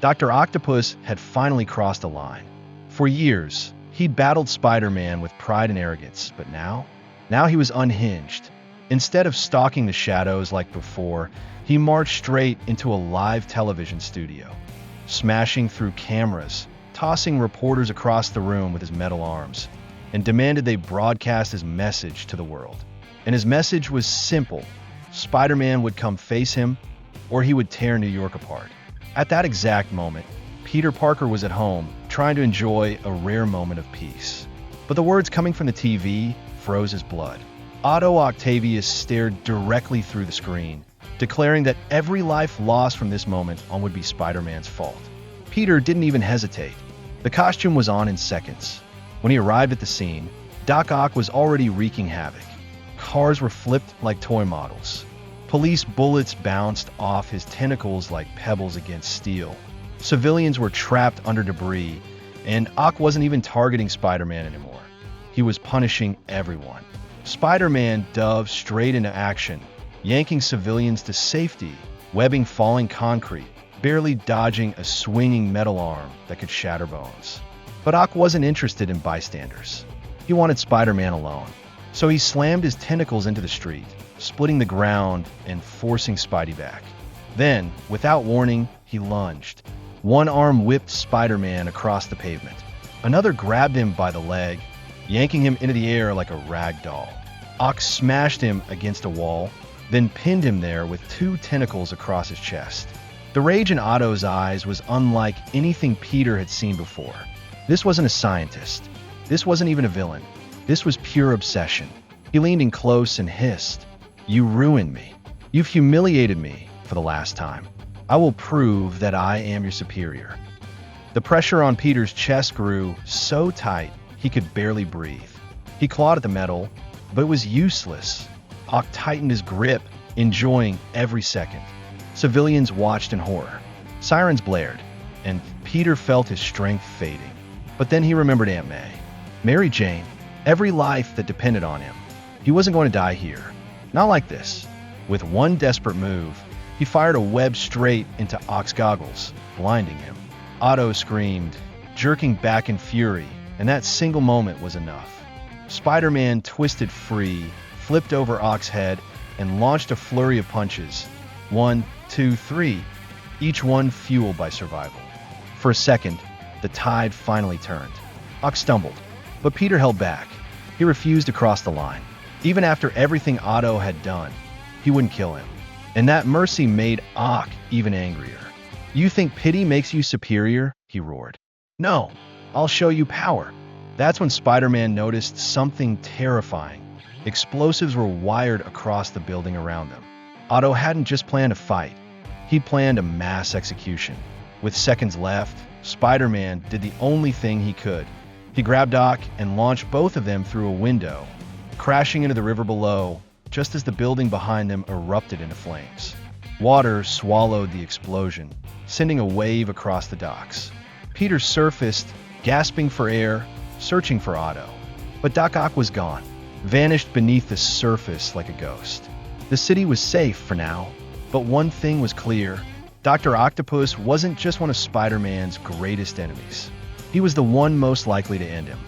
Dr. Octopus had finally crossed a line. For years, he'd battled Spider-Man with pride and arrogance, but now he was unhinged. Instead of stalking the shadows like before, he marched straight into a live television studio, smashing through cameras, tossing reporters across the room with his metal arms, and demanded they broadcast his message to the world. And his message was simple: Spider-Man would come face him, or he would tear New York apart. At that exact moment, Peter Parker was at home, trying to enjoy a rare moment of peace. But the words coming from the TV froze his blood. Otto Octavius stared directly through the screen, declaring that every life lost from this moment on would be Spider-Man's fault. Peter didn't even hesitate. The costume was on in seconds. When he arrived at the scene, Doc Ock was already wreaking havoc. Cars were flipped like toy models. Police bullets bounced off his tentacles like pebbles against steel. Civilians were trapped under debris, and Ock wasn't even targeting Spider-Man anymore. He was punishing everyone. Spider-Man dove straight into action, yanking civilians to safety, webbing falling concrete, barely dodging a swinging metal arm that could shatter bones. But Ock wasn't interested in bystanders. He wanted Spider-Man alone. So he slammed his tentacles into the street, splitting the ground and forcing Spidey back. Then, without warning, he lunged. One arm whipped Spider-Man across the pavement. Another grabbed him by the leg, yanking him into the air like a rag doll. Ock smashed him against a wall, then pinned him there with two tentacles across his chest. The rage in Otto's eyes was unlike anything Peter had seen before. This wasn't a scientist. This wasn't even a villain. This was pure obsession. He leaned in close and hissed, "You ruined me. You've humiliated me for the last time. I will prove that I am your superior." The pressure on Peter's chest grew so tight he could barely breathe. He clawed at the metal, but it was useless. Ock tightened his grip, enjoying every second. Civilians watched in horror. Sirens blared, and Peter felt his strength fading. But then he remembered Aunt May, Mary Jane, every life that depended on him. He wasn't going to die here. Not like this. With one desperate move, he fired a web straight into Ock's goggles, blinding him. Otto screamed, jerking back in fury, and that single moment was enough. Spider-Man twisted free, flipped over Ock's head, and launched a flurry of punches. 1, 2, 3, each one fueled by survival. For a second, the tide finally turned. Ock stumbled, but Peter held back. He refused to cross the line. Even after everything Otto had done, he wouldn't kill him. And that mercy made Ock even angrier. "You think pity makes you superior?" he roared. "No, I'll show you power." That's when Spider-Man noticed something terrifying. Explosives were wired across the building around them. Otto hadn't just planned a fight. He'd planned a mass execution. With seconds left, Spider-Man did the only thing he could. He grabbed Ock and launched both of them through a window, crashing into the river below, just as the building behind them erupted into flames. Water swallowed the explosion, sending a wave across the docks. Peter surfaced, gasping for air, searching for Otto. But Doc Ock was gone, vanished beneath the surface like a ghost. The city was safe for now, but one thing was clear. Dr. Octopus wasn't just one of Spider-Man's greatest enemies. He was the one most likely to end him.